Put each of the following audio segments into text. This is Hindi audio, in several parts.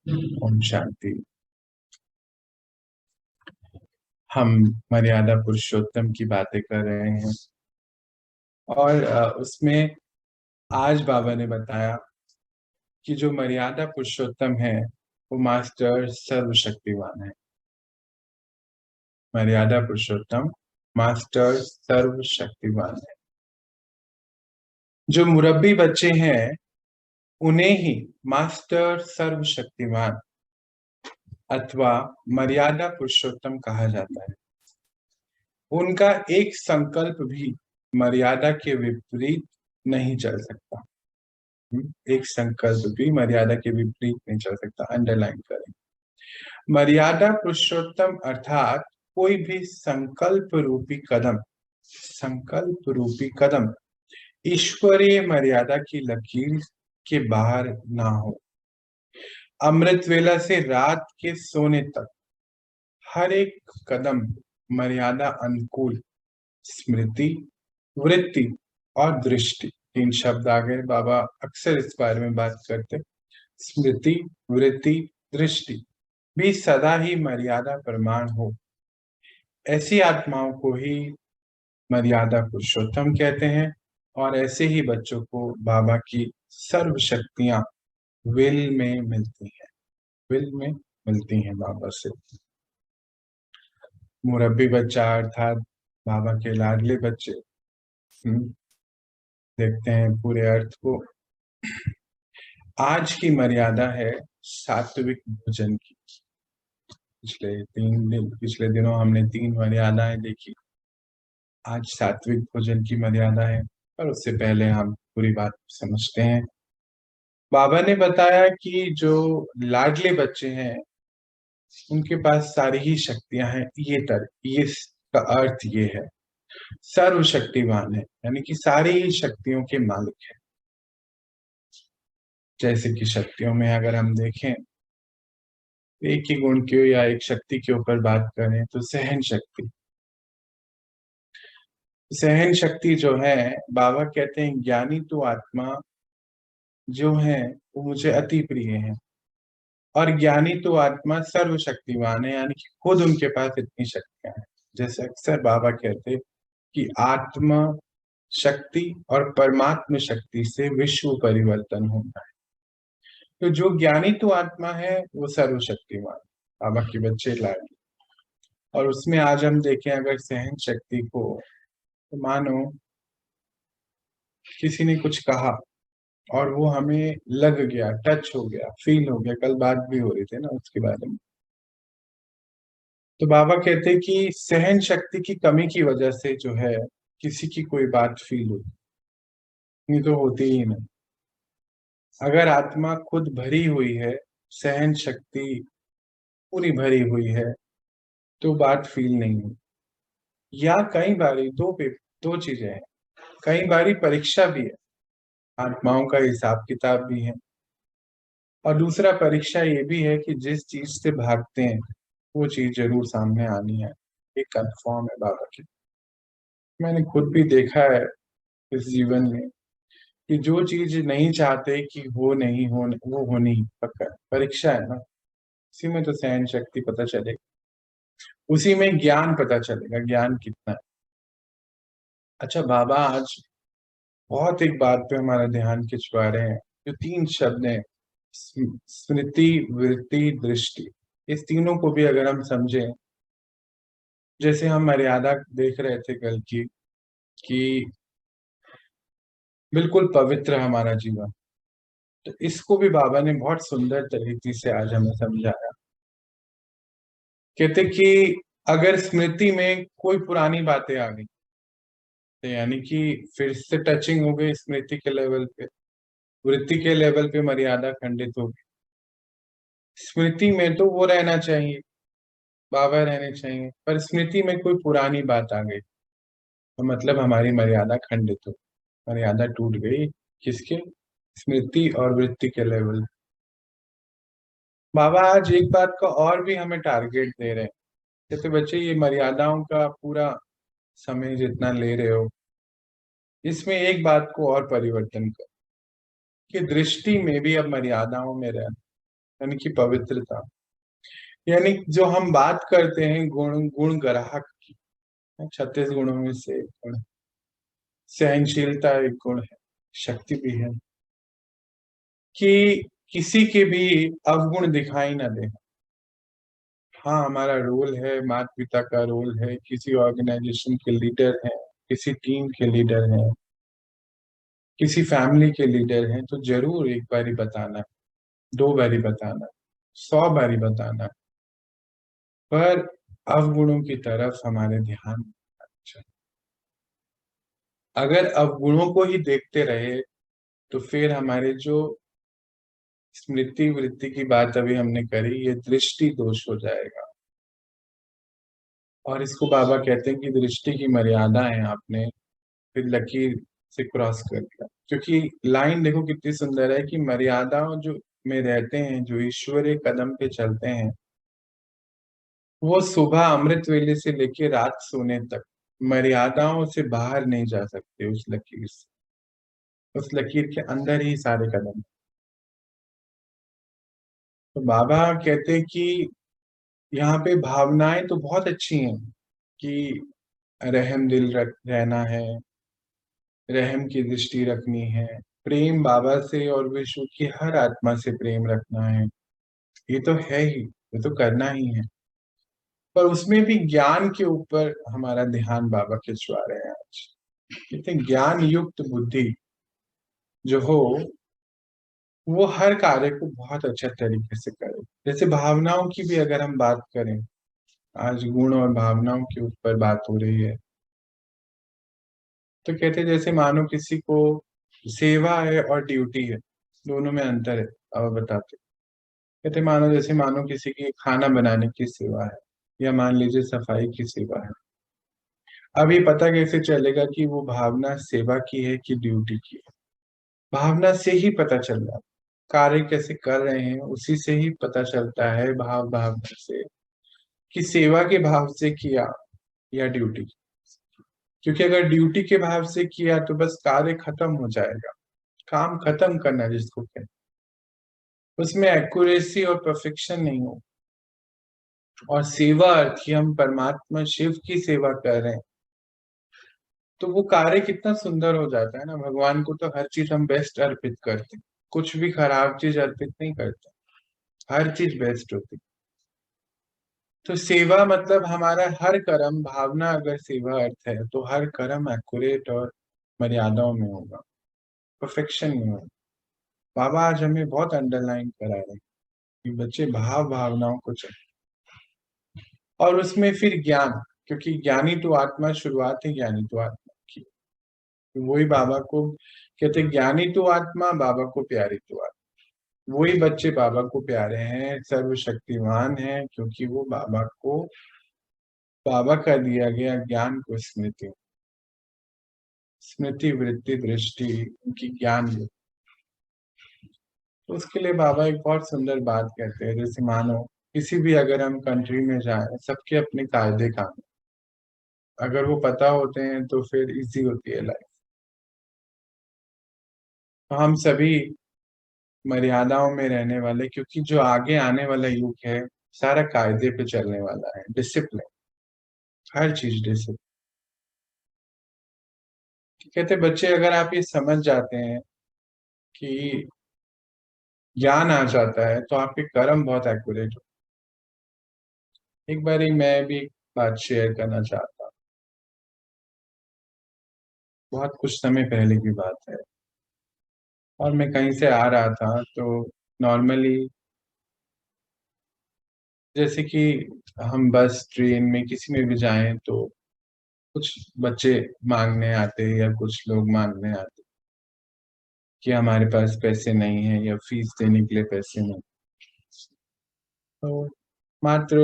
ओम शांति। हम मर्यादा पुरुषोत्तम की बातें कर रहे हैं और उसमें आज बाबा ने बताया कि जो मर्यादा पुरुषोत्तम है वो मास्टर सर्वशक्तिवान है। मर्यादा पुरुषोत्तम मास्टर सर्वशक्तिवान है। जो मुरब्बी बच्चे हैं उन्हें ही मास्टर सर्वशक्तिवान अथवा मर्यादा पुरुषोत्तम कहा जाता है। उनका एक संकल्प भी मर्यादा के विपरीत नहीं चल सकता। एक संकल्प भी मर्यादा के विपरीत नहीं चल सकता। अंडरलाइन करें। मर्यादा पुरुषोत्तम अर्थात कोई भी संकल्प रूपी कदम ईश्वरीय मर्यादा की लकीर के बाहर ना हो। अमृत वेला से रात के सोने तक हर एक कदम मर्यादा अनुकूल स्मृति, वृत्ति और दृष्टि, 3 शब्द आ गए। बाबा अक्सर इस बारे में बात करते। स्मृति, वृत्ति, दृष्टि भी सदा ही मर्यादा प्रमाण हो। ऐसी आत्माओं को ही मर्यादा पुरुषोत्तम कहते हैं और ऐसे ही बच्चों को बाबा की सर्व शक्तियां विल में मिलती हैं। विल में मिलती हैं बाबा से। मुरब्बी बच्चा अर्थात बाबा के लाडले बच्चे। देखते हैं पूरे अर्थ को। आज की मर्यादा है सात्विक भोजन की। पिछले दिनों हमने 3 मर्यादाएं देखी। आज सात्विक भोजन की मर्यादा है, पर उससे पहले हम पूरी बात समझते हैं। बाबा ने बताया कि जो लाडले बच्चे हैं उनके पास सारी ही शक्तियां हैं। ये का अर्थ ये है, सर्वशक्तिवान है, यानी कि सारी ही शक्तियों के मालिक है। जैसे कि शक्तियों में अगर हम देखें, एक ही गुण के या एक शक्ति के ऊपर बात करें तो सहन शक्ति। सहन शक्ति जो है, बाबा कहते हैं ज्ञानी तो आत्मा जो है वो मुझे अति प्रिय है और ज्ञानी तो आत्मा सर्वशक्तिवान है, यानी कि खुद उनके पास इतनी शक्तियां हैं। जैसे अक्सर बाबा कहते कि आत्मा शक्ति और परमात्म शक्ति से विश्व परिवर्तन होता है। तो जो ज्ञानी तो आत्मा है वो सर्वशक्तिवान, बाबा के बच्चे लाए। और उसमें आज हम देखें अगर सहन शक्ति को, तो मानो किसी ने कुछ कहा और वो हमें लग गया, टच हो गया, फील हो गया। कल बात भी हो रही थी ना उसके बारे में। तो बाबा कहते हैं कि सहन शक्ति की कमी की वजह से जो है किसी की कोई बात फील होती, नहीं तो होती ही नहीं। अगर आत्मा खुद भरी हुई है, सहन शक्ति पूरी भरी हुई है, तो बात फील नहीं होती। या कई बारी दो चीजें हैं। कई बारी परीक्षा भी है, आत्माओं का हिसाब किताब भी है। और दूसरा परीक्षा ये भी है कि जिस चीज से भागते हैं वो चीज जरूर सामने आनी है। एक कंफर्म है बाबा की। मैंने खुद भी देखा है इस जीवन में कि जो चीज नहीं चाहते कि वो नहीं हो, वो होनी ही पक्का है। परीक्षा है ना, उसी में तो सहन शक्ति पता चलेगी, उसी में ज्ञान पता चलेगा, ज्ञान कितना है। अच्छा, बाबा आज बहुत एक बात पे हमारा ध्यान खिंचवा रहे हैं। जो 3 शब्द हैं, स्मृति, वृत्ति, दृष्टि, इस तीनों को भी अगर हम समझें, जैसे हम मर्यादा देख रहे थे कल की, कि बिल्कुल पवित्र हमारा जीवन, तो इसको भी बाबा ने बहुत सुंदर तरीके से आज हमें समझाया। कहते कि अगर स्मृति में कोई पुरानी बातें आ गई, तो यानी कि फिर से टचिंग हो गई स्मृति के लेवल पे, वृत्ति के लेवल पे मर्यादा खंडित हो गई। स्मृति में तो वो रहना चाहिए, बाबा रहने चाहिए, पर स्मृति में कोई पुरानी बात आ गई तो मतलब हमारी मर्यादा खंडित हो, मर्यादा टूट गई। किसके? स्मृति और वृत्ति के लेवल। बाबा आज एक बात का और भी हमें टारगेट दे रहे हैं। कहते बच्चे, ये मर्यादाओं का पूरा समय जितना ले रहे हो, इसमें एक बात को और परिवर्तन कर कि दृष्टि में भी अब मर्यादाओं में रहना। यानी कि पवित्रता, यानी जो हम बात करते हैं गुण, गुण ग्राहक की, 36 गुणों में से एक गुण, सहनशीलता एक गुण है, शक्ति भी है, कि किसी के भी अवगुण दिखाई ना दे। हाँ, हमारा रोल है, माता पिता का रोल है, किसी ऑर्गेनाइजेशन के लीडर हैं, किसी टीम के लीडर हैं, किसी फैमिली के लीडर हैं, तो जरूर एक बारी बताना, 2 बारी बताना, 100 बारी बताना, पर अवगुणों की तरफ हमारे ध्यान अच्छा। अगर अवगुणों को ही देखते रहे तो फिर हमारे जो स्मृति वृत्ति की बात अभी हमने करी, ये दृष्टि दोष हो जाएगा। और इसको बाबा कहते हैं कि दृष्टि की मर्यादा है, आपने फिर लकीर से क्रॉस कर दिया। क्योंकि लाइन देखो कितनी सुंदर है कि मर्यादाओं जो में रहते हैं, जो ईश्वरीय कदम पे चलते हैं, वो सुबह अमृत वेले से लेके रात सोने तक मर्यादाओं से बाहर नहीं जा सकते। उस लकीर से, उस लकीर के अंदर ही सारे कदम। तो बाबा कहते हैं कि यहाँ पे भावनाएं तो बहुत अच्छी हैं, कि रहम दिल रहना है, रहम की दृष्टि रखनी है, प्रेम बाबा से और विश्व की हर आत्मा से प्रेम रखना है, ये तो है ही, ये तो करना ही है। पर उसमें भी ज्ञान के ऊपर हमारा ध्यान बाबा खिंचवा रहे हैं आज। कहते हैं ज्ञान युक्त बुद्धि जो हो, वो हर कार्य को बहुत अच्छे तरीके से करे। जैसे भावनाओं की भी अगर हम बात करें, आज गुण और भावनाओं के ऊपर बात हो रही है, तो कहते हैं जैसे मानो किसी को सेवा है और ड्यूटी है, दोनों में अंतर है। अब बताते, कहते मानो जैसे मानो किसी की खाना बनाने की सेवा है, या मान लीजिए सफाई की सेवा है। अब ये पता कैसे चलेगा कि वो भावना सेवा की है कि ड्यूटी की है? भावना से ही पता चल रहा है। कार्य कैसे कर रहे हैं उसी से ही पता चलता है, भाव भावना से, कि सेवा के भाव से किया या ड्यूटी। क्योंकि अगर ड्यूटी के भाव से किया तो बस कार्य खत्म हो जाएगा, काम खत्म करना जिसको कहते हैं, उसमें एक्यूरेसी और परफेक्शन नहीं हो। और सेवा अर्थ कि हम परमात्मा शिव की सेवा कर रहे हैं, तो वो कार्य कितना सुंदर हो जाता है ना। भगवान को तो हर चीज हम बेस्ट अर्पित करते हैं, कुछ भी खराब चीज अर्पित नहीं करते, हर चीज बेस्ट होती। तो सेवा मतलब हमारा हर कर्म, भावना अगर सेवा अर्थ है तो हर कर्म एक्यूरेट और मर्यादाओं में होगा, परफेक्शन में होगा। बाबा आज हमें बहुत अंडरलाइन करा रहे हैं कि बच्चे भाव भावनाओं को चले, और उसमें फिर ज्ञान, क्योंकि ज्ञानी तो आत्मा, शुरुआत है ज्ञानी तो आत्मा की। तो वही बाबा को कहते हैं, ज्ञानी तो आत्मा, बाबा को प्यारी तो आत्मा। वही बच्चे बाबा को प्यारे हैं, सर्वशक्तिमान हैं, क्योंकि वो बाबा को, बाबा का दिया गया ज्ञान को स्मृति, स्मृति वृत्ति दृष्टि उनकी ज्ञान है। तो उसके लिए बाबा एक बहुत सुंदर बात कहते हैं, जैसे मानो किसी भी अगर हम कंट्री में जाएं, सबके अपने कायदे कानून, अगर वो पता होते हैं तो फिर इजी होती है लाइफ। तो हम सभी मर्यादाओं में रहने वाले, क्योंकि जो आगे आने वाला युग है सारा कायदे पे चलने वाला है, डिसिप्लिन, हर चीज डिसिप्लिन। कहते बच्चे अगर आप ये समझ जाते हैं कि ज्ञान आ जाता है तो आपके कर्म बहुत एक्यूरेट हो। एक बार मैं भी एक बात शेयर करना चाहता हूँ, बहुत कुछ समय पहले की बात है। और मैं कहीं से आ रहा था, तो नॉर्मली जैसे कि हम बस ट्रेन में किसी में भी जाएं तो कुछ बच्चे मांगने आते हैं या कुछ लोग मांगने आते कि हमारे पास पैसे नहीं है या फीस देने के लिए पैसे नहीं। तो मात्र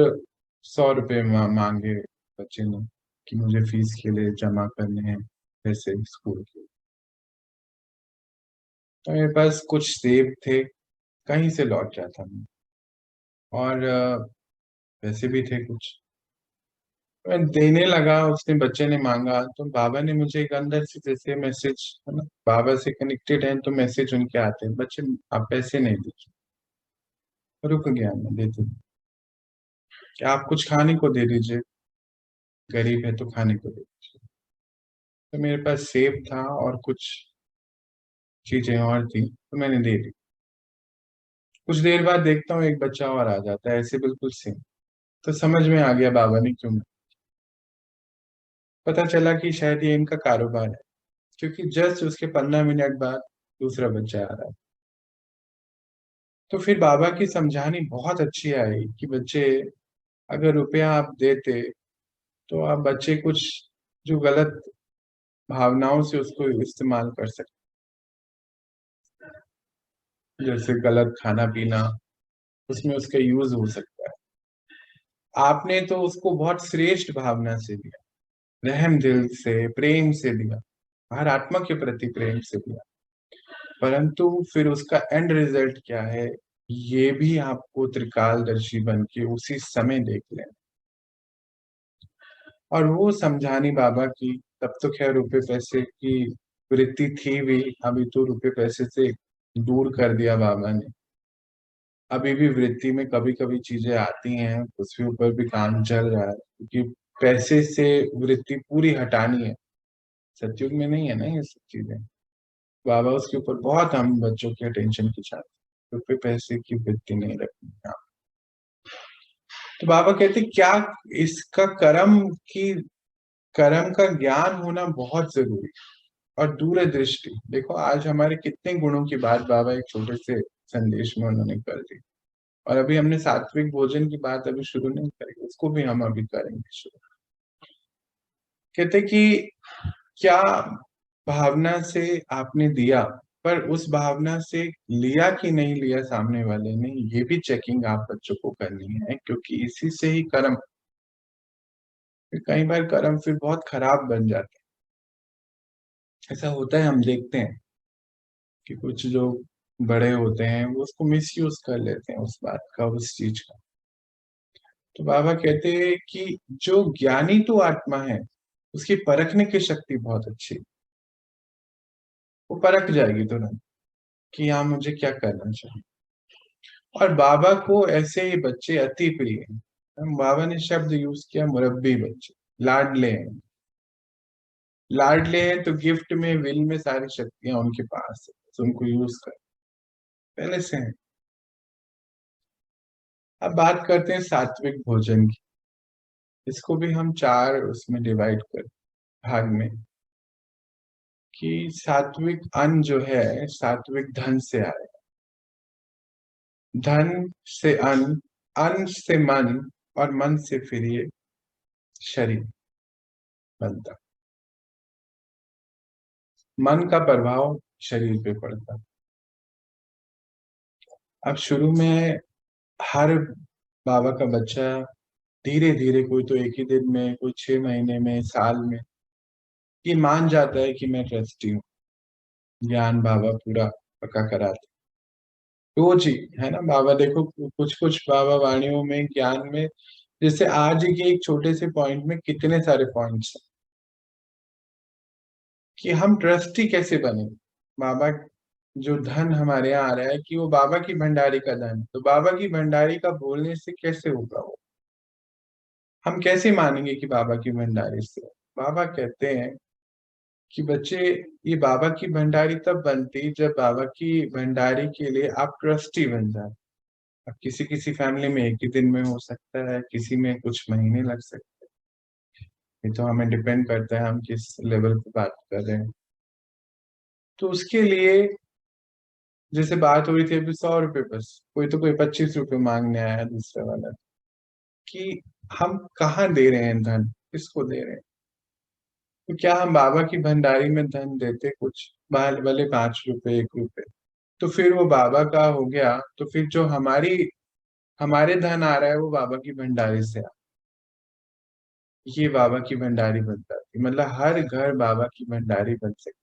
100 रुपये मांगे बच्चे ने कि मुझे फीस के लिए जमा करने हैं पैसे स्कूल के। तो मेरे पास कुछ सेब थे, कहीं से लौट जाता मैं, और पैसे भी थे कुछ। मैं देने लगा, उसने, बच्चे ने मांगा, तो बाबा ने मुझे एक अंदर से जैसे मैसेज है ना, बाबा से कनेक्टेड है तो मैसेज उनके आते हैं, बच्चे आप पैसे नहीं दीजिए। रुक गया, मैं देती कि आप कुछ खाने को दे दीजिए, गरीब है तो खाने को दे दीजिए। तो मेरे पास सेब था और कुछ चीजें और थी, तो मैंने दे दी। कुछ देर बाद देखता हूँ एक बच्चा और आ जाता है, ऐसे बिल्कुल सेम। तो समझ में आ गया बाबा ने क्यों नहीं। पता चला कि शायद ये इनका कारोबार है, क्योंकि जस्ट उसके 15 मिनट बाद दूसरा बच्चा आ रहा है। तो फिर बाबा की समझानी बहुत अच्छी आई कि बच्चे, अगर रुपया आप देते तो आप बच्चे कुछ जो गलत भावनाओं से उसको इस्तेमाल कर सकते, जैसे गलत खाना पीना, उसमें उसका यूज हो सकता है। आपने तो उसको बहुत श्रेष्ठ भावना से दिया, रहम दिल से, प्रेम से दिया, हर आत्मा के प्रति प्रेम से दिया, परंतु फिर उसका एंड रिजल्ट क्या है, ये भी आपको त्रिकालदर्शी बन के उसी समय देख लें। और वो समझानी बाबा की, तब तो खैर रुपए पैसे की वृत्ति थी भी, अभी तो रुपए पैसे से दूर कर दिया बाबा ने। अभी भी वृत्ति में कभी कभी चीजें आती हैं, उसके ऊपर भी काम चल रहा है, क्योंकि पैसे से वृत्ति पूरी हटानी है। सतयुग में नहीं है ना ये सब चीजें। बाबा उसके ऊपर बहुत हम बच्चों के अटेंशन की चाहते, रुपए पैसे की वृत्ति नहीं रखनी है। तो बाबा कहते क्या, इसका की कर्म का ज्ञान होना बहुत जरूरी है, और दूरदृष्टि। देखो आज हमारे कितने गुणों की बात बाबा एक छोटे से संदेश में उन्होंने कर दी। और अभी हमने सात्विक भोजन की बात अभी शुरू नहीं करी, उसको भी हम अभी करेंगे शुरू। कहते कि क्या भावना से आपने दिया, पर उस भावना से लिया कि नहीं लिया सामने वाले ने, ये भी चेकिंग आप बच्चों को करनी है, क्योंकि इसी से ही कर्म, कई बार कर्म फिर बहुत खराब बन जाते हैं। ऐसा होता है, हम देखते हैं कि कुछ जो बड़े होते हैं वो उसको मिसयूज कर लेते हैं, उस बात का, उस चीज का। तो बाबा कहते हैं कि जो ज्ञानी तो आत्मा है, उसकी परखने की शक्ति बहुत अच्छी है। वो परख जाएगी तुरंत कि हाँ मुझे क्या करना चाहिए। और बाबा को ऐसे ही बच्चे अति प्रिय हैं। बाबा ने शब्द यूज किया, मुरब्बी बच्चे, लाडले हैं। लाडले हैं तो गिफ्ट में, विल में सारी शक्तियां उनके पास है, तो उनको यूज कर पहले से है। अब बात करते हैं सात्विक भोजन की। इसको भी हम चार उसमें डिवाइड कर, भाग में, कि सात्विक अन्न जो है सात्विक धन से आए, धन से अन्न, अन्न से मन, और मन से फिर ये शरीर बनता। मन का प्रभाव शरीर पे पड़ता। अब शुरू में हर बाबा का बच्चा धीरे धीरे, कोई तो एक ही दिन में, कोई 6 महीने में, साल में, ये मान जाता है कि मैं ट्रस्टी हूँ, ज्ञान बाबा पूरा पक्का कराते। रोज ही है ना बाबा, देखो कुछ कुछ बाबा वाणियों में, ज्ञान में, जैसे आज के एक छोटे से पॉइंट में कितने सारे पॉइंट्स हैं कि हम ट्रस्टी कैसे बने। बाबा जो धन हमारे यहाँ आ रहा है कि वो बाबा की भंडारी का धन है, तो बाबा की भंडारी का बोलने से कैसे होगा वो, हम कैसे मानेंगे कि बाबा की भंडारी से। बाबा कहते हैं कि बच्चे, ये बाबा की भंडारी तब बनती जब बाबा की भंडारी के लिए आप ट्रस्टी बन जाए। अब किसी किसी फैमिली में एक ही दिन में हो सकता है, किसी में कुछ महीने लग सकते हैं, ये तो हमें डिपेंड करता है हम किस लेवल पे बात कर रहे हैं। तो उसके लिए जैसे बात हो रही थी अभी 100 रुपये, बस कोई तो कोई 25 रुपये मांगने आया है दूसरे वाला, कि हम कहाँ दे रहे हैं धन, किसको दे रहे हैं। तो क्या हम बाबा की भंडारी में धन देते कुछ, भले 5 रुपए, 1 रुपए, तो फिर वो बाबा का हो गया, तो फिर जो हमारे धन आ रहा है वो बाबा की भंडारी से ये बाबा की भंडारी बन जाती, मतलब हर घर बाबा की भंडारी बन सकती,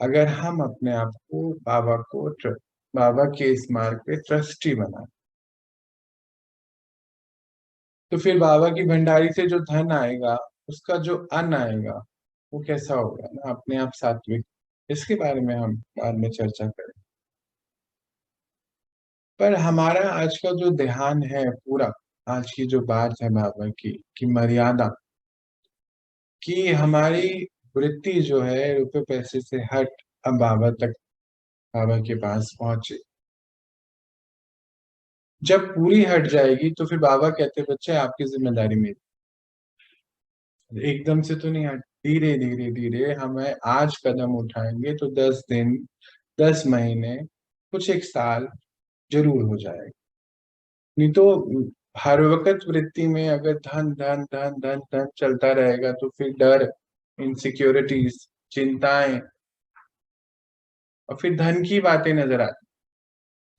अगर हम अपने आप को बाबा के इस मार्ग पे ट्रस्टी बना। तो फिर बाबा की भंडारी से जो धन आएगा, उसका जो अन्न आएगा, वो कैसा होगा ना, अपने आप सात्विक। इसके बारे में हम बाद में चर्चा करें। पर हमारा आज का जो ध्यान है पूरा, आज की जो बात है बाबा की कि मर्यादा, कि हमारी वृत्ति जो है रुपए पैसे से हट अब बाबा तक, बाबा के पास पहुंचे। जब पूरी हट जाएगी तो फिर बाबा कहते बच्चे आपकी जिम्मेदारी मेरी। एकदम से तो नहीं हट, धीरे धीरे धीरे हमें आज कदम उठाएंगे तो 10 दिन, 10 महीने, कुछ एक साल जरूर हो जाएगा। नहीं तो हर वक्त वृत्ति में अगर धन धन धन धन धन चलता रहेगा तो फिर डर, इनसिक्योरिटीज, चिंताएं, और फिर धन की बातें नजर आती।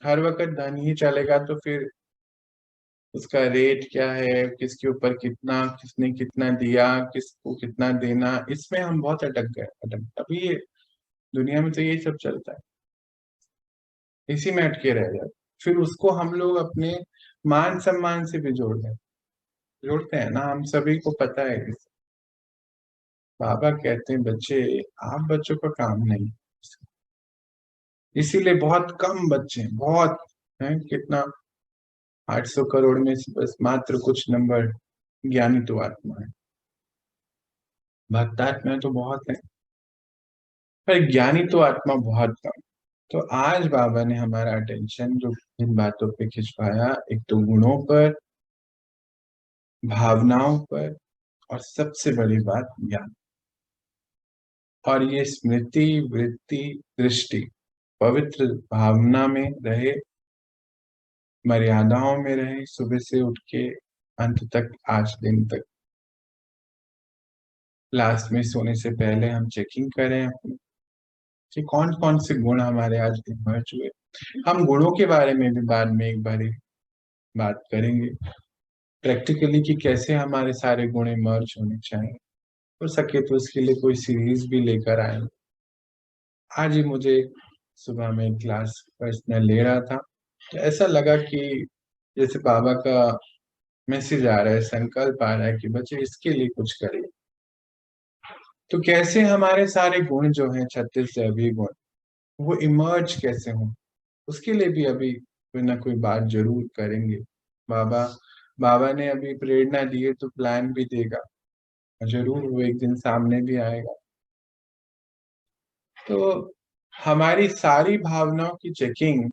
हर वक्त धन ही चलेगा तो फिर उसका रेट क्या है, किसके ऊपर कितना, किसने कितना दिया, किसको कितना देना, इसमें हम बहुत अटक गए। अभी ये दुनिया में तो यही सब चलता है, इसी में अटके रह जाते। फिर उसको हम लोग अपने मान सम्मान से भी जोड़ते हैं ना, हम सभी को पता है। बाबा कहते हैं बच्चे, आप बच्चों का काम नहीं, इसीलिए बहुत कम बच्चे हैं, बहुत हैं, कितना 800 करोड़ में से बस मात्र कुछ नंबर ज्ञानी तो आत्मा है। भक्तात्मा तो बहुत है, पर ज्ञानी तो आत्मा बहुत कम। तो आज बाबा ने हमारा अटेंशन जो इन बातों पे खिंचवाया, एक तो गुणों पर, भावनाओं पर, और सबसे बड़ी बात ज्ञान। और ये स्मृति, वृत्ति, दृष्टि पवित्र भावना में रहे, मर्यादाओं में रहे, सुबह से उठ के अंत तक, आज दिन तक। लास्ट में सोने से पहले हम चेकिंग करें अपनी कि कौन कौन से गुण हमारे आज इमर्ज हुए। हम गुणों के बारे में भी बाद में एक बार बात करेंगे प्रैक्टिकली, कि कैसे हमारे सारे गुण इमर्ज होने चाहिए। हो सके तो उसके लिए कोई सीरीज भी लेकर आए। आज ही मुझे सुबह में क्लास पर्सनल ले रहा था, तो ऐसा लगा कि जैसे बाबा का मैसेज आ रहा है, संकल्प आ रहा है कि बच्चे इसके लिए कुछ करिए। तो कैसे हमारे सारे गुण जो हैं, 36 दैवीय गुण, वो इमर्ज कैसे हों, उसके लिए भी अभी कोई ना कोई बात जरूर करेंगे। बाबा बाबा ने अभी प्रेरणा दी है तो प्लान भी देगा, जरूर वो एक दिन सामने भी आएगा। तो हमारी सारी भावनाओं की चेकिंग,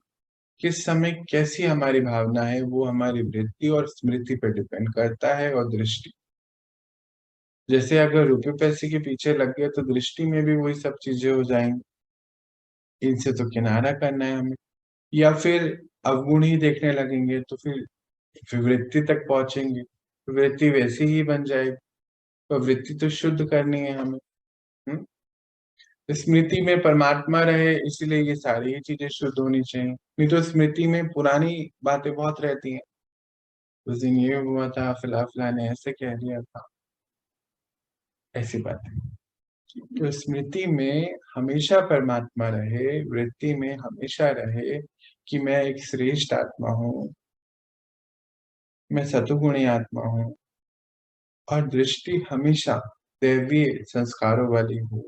किस समय कैसी हमारी भावना है, वो हमारी वृत्ति और स्मृति पर डिपेंड करता है, और दृष्टि। जैसे अगर रुपए पैसे के पीछे लग गए तो दृष्टि में भी वही सब चीजें हो जाएंगी, इनसे तो किनारा करना है हमें। या फिर अवगुण ही देखने लगेंगे तो फिर वृत्ति तक पहुंचेंगे, वृत्ति वैसी ही बन जाएगी। तो वृत्ति तो शुद्ध करनी है हमें। हम्म? स्मृति में परमात्मा रहे, इसीलिए ये सारी ही चीजें शुद्ध होनी चाहिए। नहीं तो स्मृति में पुरानी बातें बहुत रहती हैं, उस दिन ये हुआ था, फिलहाल ने ऐसे कह दिया था, ऐसी बातें। तो स्मृति में हमेशा परमात्मा रहे, वृत्ति में हमेशा रहे कि मैं एक श्रेष्ठ आत्मा हूँ, मैं सतुगुणी आत्मा हूँ। और दृष्टि हमेशा दैवीय संस्कारों वाली हो,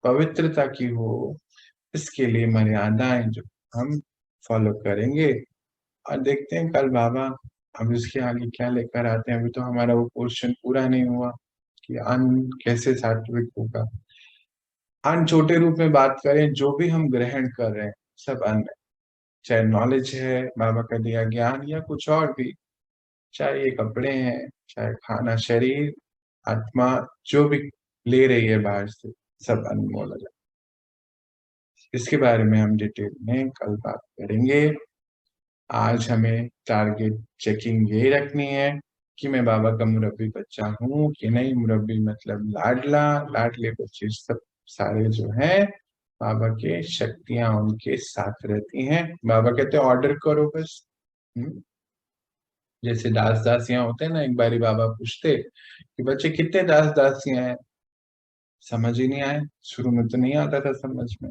पवित्रता की हो। इसके लिए मर्यादाएं जो हम फॉलो करेंगे, और देखते हैं कल बाबा अभी उसके आगे क्या लेकर आते हैं। अभी तो हमारा वो पोर्शन पूरा नहीं हुआ कि अन्न कैसे सात्विक होगा। अन्न छोटे रूप में बात करें, जो भी हम ग्रहण कर रहे हैं सब अन्न है। चाहे नॉलेज है, बाबा का दिया ज्ञान, या कुछ और भी, चाहे ये कपड़े हैं, चाहे खाना, शरीर, आत्मा, जो भी ले रही है बाहर से, सब अनमोल है। इसके बारे में हम डिटेल में कल बात करेंगे। आज हमें टारगेट चेकिंग ये रखनी है कि मैं बाबा का मुरब्बी बच्चा हूँ कि नहीं। मुरब्बी मतलब लाडला, लाडले बच्चे सब सारे जो हैं, बाबा के शक्तियां उनके साथ रहती हैं। बाबा कहते हैं ऑर्डर करो बस। हम्म? जैसे दास दासियां होते हैं ना, एक बारी बाबा पूछते कि बच्चे कितने दास दासियां हैं, समझ ही नहीं आए, शुरू में तो नहीं आता था समझ में।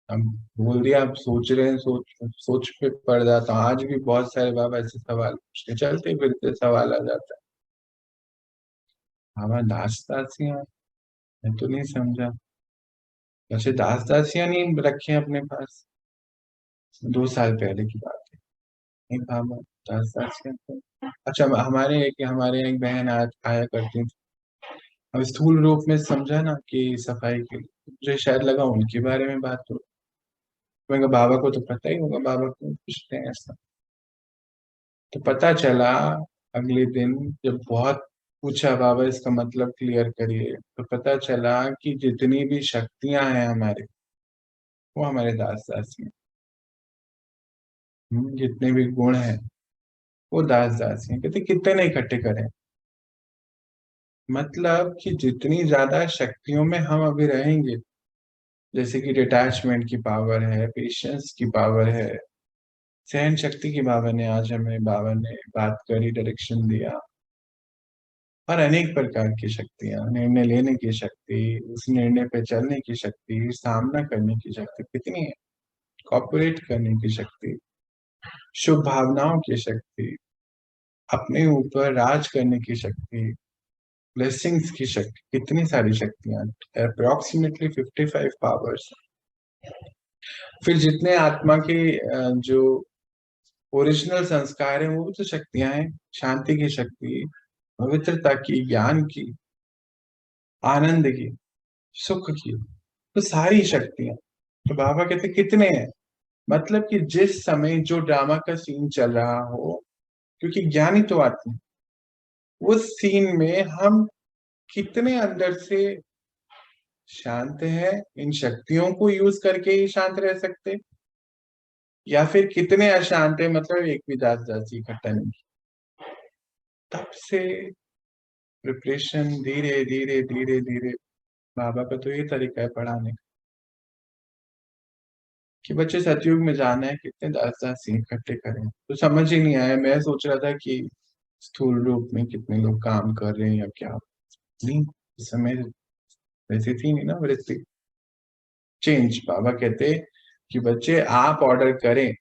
अब बोल दिया, आप सोच रहे हैं, सोच सोच पे पड़ जाता हूँ। आज भी बहुत सारे बाबा ऐसे सवाल पूछते, चलते फिरते सवाल आ जाता है, बाबा दास दासियां, मैं तो नहीं समझा। वैसे दास दासियां नहीं रखे अपने पास, 2 साल पहले की बात है। नहीं बाबा 10 साल से अच्छा, हमारे यहाँ एक बहन आया करती थी। अब स्थूल रूप में समझा ना कि सफाई के लिए, मुझे शायद लगा उनके बारे में बात हो। मैं कहा, बाबा को तो पता ही होगा, बाबा को पूछते हैं ऐसा। तो पता चला अगले दिन, जब बहुत पूछा बाबा इसका मतलब क्लियर करिए, तो पता चला कि जितनी भी शक्तियां हैं हमारे, वो हमारे दास दासी हैं। जितने भी गुण हैं वो दास दासी हैं। कहते कितने नहीं इकट्ठे करें, मतलब कि जितनी ज्यादा शक्तियों में हम अभी रहेंगे, जैसे कि डिटैचमेंट की पावर है, पेशेंस की पावर है, सहन शक्ति की बाबा ने आज हमें बाबा ने बात करी, डायरेक्शन दिया, और अनेक प्रकार की शक्तियां, निर्णय लेने की शक्ति, उस निर्णय पे चलने की शक्ति, सामना करने की शक्ति कितनी है, कॉपरेट करने की शक्ति, शुभ भावनाओं की शक्ति, अपने ऊपर राज करने की शक्ति, ब्लेसिंग्स की शक्ति, कितनी सारी शक्तियां, अप्रोक्सीमेटली 55 पावर्स। फिर जितने आत्मा के जो ओरिजिनल संस्कार है, वो भी तो शक्तियां हैं, शांति की शक्ति, पवित्रता की, ज्ञान की, आनंद की, सुख की, तो सारी शक्तियां। तो बाबा कहते कितने हैं, मतलब कि जिस समय जो ड्रामा का सीन चल रहा हो, क्योंकि ज्ञान ही तो आते हैं, उस सीन में हम कितने अंदर से शांत है, इन शक्तियों को यूज करके ही शांत रह सकते, या फिर कितने अशांत है, मतलब एक भी दास दासी इकट्ठा नहीं। तब से प्रिपरेशन धीरे धीरे धीरे धीरे, बाबा का तो ये तरीका है पढ़ाने का कि बच्चे सतयुग में जाना है, कितने दास दासी इकट्ठे करें। तो समझ ही नहीं आया, मैं सोच रहा था कि स्थूल रूप में कितने लोग काम कर रहे हैं या क्या। नहीं, इस समय वैसे थी नहीं ना वृत्ति चेंज। बाबा कहते कि बच्चे आप ऑर्डर करें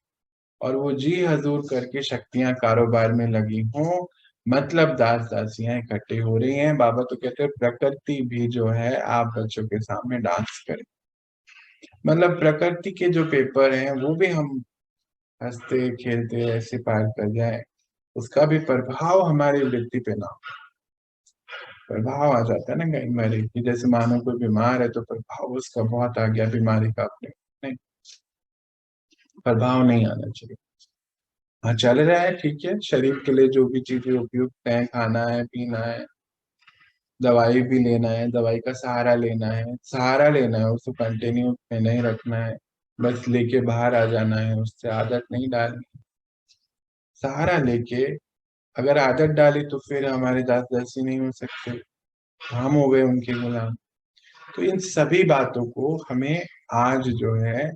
और वो जी हजूर करके शक्तियां कारोबार में लगी हों, मतलब दास दासियां इकट्ठे हो रही हैं। बाबा तो कहते हैं प्रकृति भी जो है आप बच्चों के सामने डांस करें, मतलब प्रकृति के जो पेपर हैं वो भी हम हंसते खेलते ऐसे पार कर जाए, उसका भी प्रभाव हमारी वृत्ति पे ना हो। प्रभाव आ जाता है ना कई बार कि जैसे मानो कोई बीमार है तो प्रभाव उसका बहुत आ गया बीमारी का अपने, नहीं, प्रभाव नहीं आना चाहिए। हाँ चल रहा है ठीक है, शरीर के लिए जो भी चीजें उपयुक्त है, खाना है, पीना है, दवाई भी लेना है, दवाई का सहारा लेना है, सहारा लेना है, उसको कंटिन्यू में नहीं रखना है, बस लेके बाहर आ जाना है, उससे आदत नहीं डालनी। सहारा लेके अगर आदत डाली तो फिर हमारे दास दासी नहीं हो सकते, हम हो गए उनके गुलाम। तो इन सभी बातों को हमें आज जो है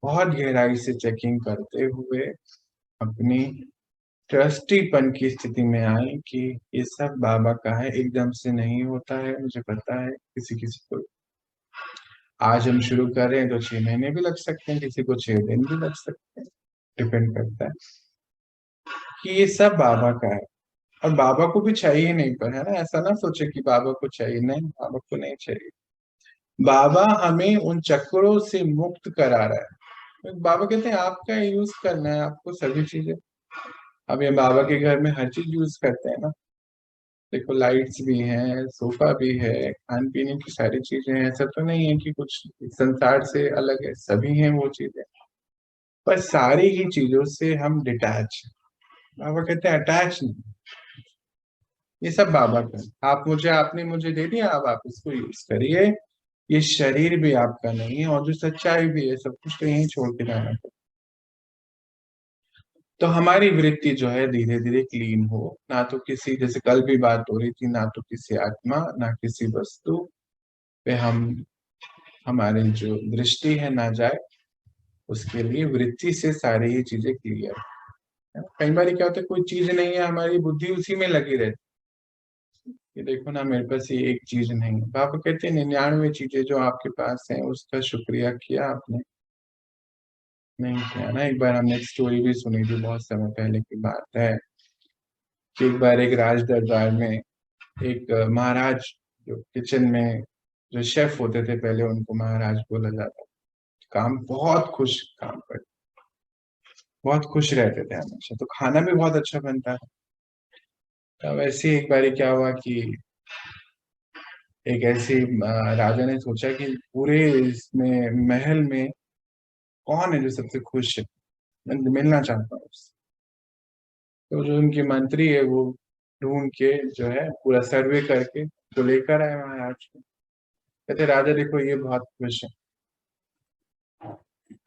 बहुत गहराई से चेकिंग करते हुए अपनी ट्रस्टीपन की स्थिति में आए कि ये सब बाबा का है, एकदम से नहीं होता है, मुझे पता है। किसी किसी को आज हम शुरू कर रहे हैं तो 6 महीने भी लग सकते हैं, किसी को 6 दिन भी लग सकते हैं, डिपेंड करता है कि ये सब बाबा का है। और बाबा को भी चाहिए नहीं, पर है ना, ऐसा ना सोचे कि बाबा को चाहिए, नहीं, बाबा को नहीं चाहिए। बाबा हमें उन चक्रों से मुक्त करा रहा है। बाबा कहते हैं आपका यूज करना है, आपको सभी चीजें। अब ये बाबा के घर में हर चीज यूज करते हैं ना, देखो लाइट्स भी हैं, सोफा भी है, खान पीने की सारी चीजें हैं, ऐसा तो नहीं है कि कुछ संसार से अलग है, सभी हैं वो चीजें, पर सारी ही चीजों से हम डिटैच। बाबा कहते हैं अटैच नहीं, ये सब बाबा का है। आपने मुझे दे दिया, अब आप इसको यूज करिए। ये शरीर भी आपका नहीं है, और जो सच्चाई भी है, सब कुछ तो यहीं छोड़ के जाना पड़ेगा। तो हमारी वृत्ति जो है धीरे धीरे क्लीन हो, ना तो किसी, जैसे कल भी बात हो रही थी, ना तो किसी आत्मा ना किसी वस्तु पे हम, हमारी जो दृष्टि है ना जाए, उसके लिए वृत्ति से सारी ही चीजें क्लियर है। कई बार क्या होता है, कोई चीज नहीं है, हमारी बुद्धि उसी में लगी रहती है कि देखो ना मेरे पास ये एक चीज नहीं है। पापा कहते हैं 99 चीजें जो आपके पास है उसका शुक्रिया किया आपने, नहीं किया ना। एक बार हमने एक स्टोरी भी सुनी थी, बहुत समय पहले की बात है, कि एक बार एक राज दरबार में एक महाराज, जो किचन में जो शेफ होते थे पहले, उनको महाराज बोला जाता, काम बहुत खुश काम करते। बहुत खुश रहते थे हमेशा, तो खाना भी बहुत अच्छा बनता है। तब ऐसे एक बारी क्या हुआ कि एक ऐसी राजा ने सोचा कि पूरे इसमें महल में कौन है जो सबसे खुश है, मैं मिलना चाहता हूँ उससे। तो जो उनके मंत्री है वो ढूंढ के जो है पूरा सर्वे करके तो लेकर आए महाराज को। कहते राजा देखो ये बहुत खुश है,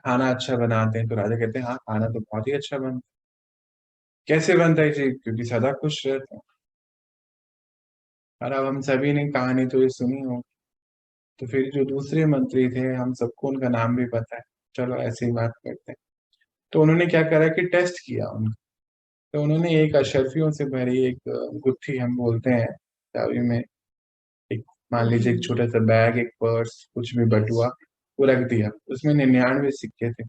खाना अच्छा बनाते हैं। तो राजा कहते हैं हाँ खाना तो बहुत ही अच्छा बनता है। कैसे बनता है जी? क्योंकि सदा खुश रहते हैं। और अब हम सभी ने कहानी तो ये सुनी हो, तो फिर जो दूसरे मंत्री थे हम सबको उनका नाम भी पता है, चलो ऐसे ही बात करते हैं। तो उन्होंने क्या करा कि टेस्ट किया उनका। तो उन्होंने एक अशर्फियों से भरी एक गुत्थी हम बोलते हैं चाबी में, एक मान लीजिए एक छोटा सा बैग, एक पर्स, कुछ भी बटुआ, वो रख दिया। उसमें 99 सिक्के थे।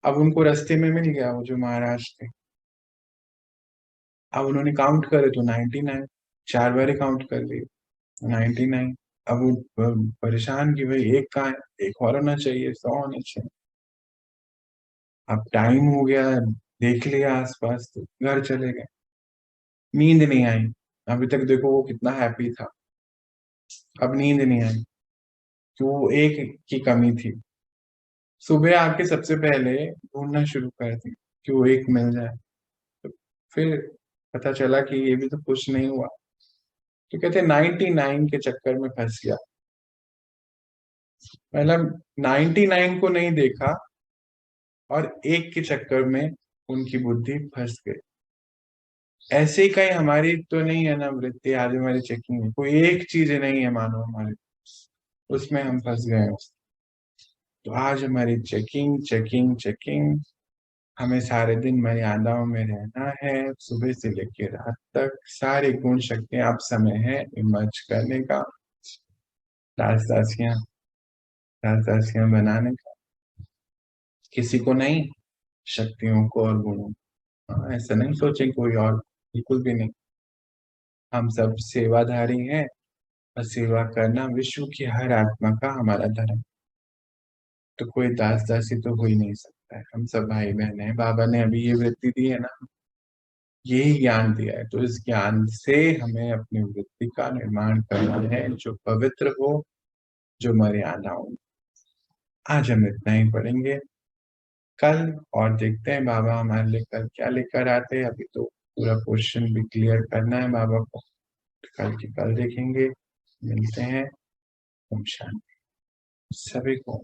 अब उनको रास्ते में मिल गया वो जो महाराज थे। अब उन्होंने काउंट करे तो 99, 4 बार काउंट कर लिए 99। अब वो परेशान कि भाई एक कहाँ है, एक और होना चाहिए, 100 होना चाहिए। अब टाइम हो गया, देख लिया आसपास तो घर चले गए। नींद नहीं आई। अभी तक देखो वो कितना हैप्पी था, अब नींद नहीं आई कि वो एक की कमी थी। सुबह आके सबसे पहले ढूंढना शुरू कर दी कि वो एक मिल जाए। तो फिर पता चला कि ये भी तो खुश नहीं हुआ। तो कहते 99 के चक्कर में फंस गया। मतलब 99 को नहीं देखा और एक के चक्कर में उनकी बुद्धि फंस गई। ऐसे ही कहीं हमारी तो नहीं है ना वृत्ति, आज हमारी चेकिंग में कोई एक चीज नहीं है मानो हमारे, उसमें हम फंस गए हैं। तो आज हमारी चेकिंग चेकिंग चेकिंग, हमें सारे दिन मर्यादाओं में रहना है, सुबह से लेकर रात तक सारी गुण शक्तियां। अब समय है इमर्ज करने का, राजदासियां राजदासियां बनाने का। किसी को नहीं, शक्तियों को और गुणों को। हाँ, ऐसा नहीं सोचे कोई और, बिल्कुल भी नहीं। हम सब सेवाधारी हैं और सेवा करना विश्व की हर आत्मा का हमारा धर्म। तो कोई दास दासी तो हो ही नहीं सकता है, हम सब भाई बहन हैं। बाबा ने अभी ये वृत्ति दी है ना, यही ज्ञान दिया है। तो इस ज्ञान से हमें अपनी वृत्ति का निर्माण करना है जो पवित्र हो, जो मर्यादाओं। आज हम इतना ही पढ़ेंगे। कल और देखते हैं बाबा हमारे लिए कल क्या लेकर आते हैं। अभी तो पूरा क्वेश्चन भी क्लियर करना है बाबा को, कल की कल देखेंगे। मिलते हैं। ओम शांति सभी को।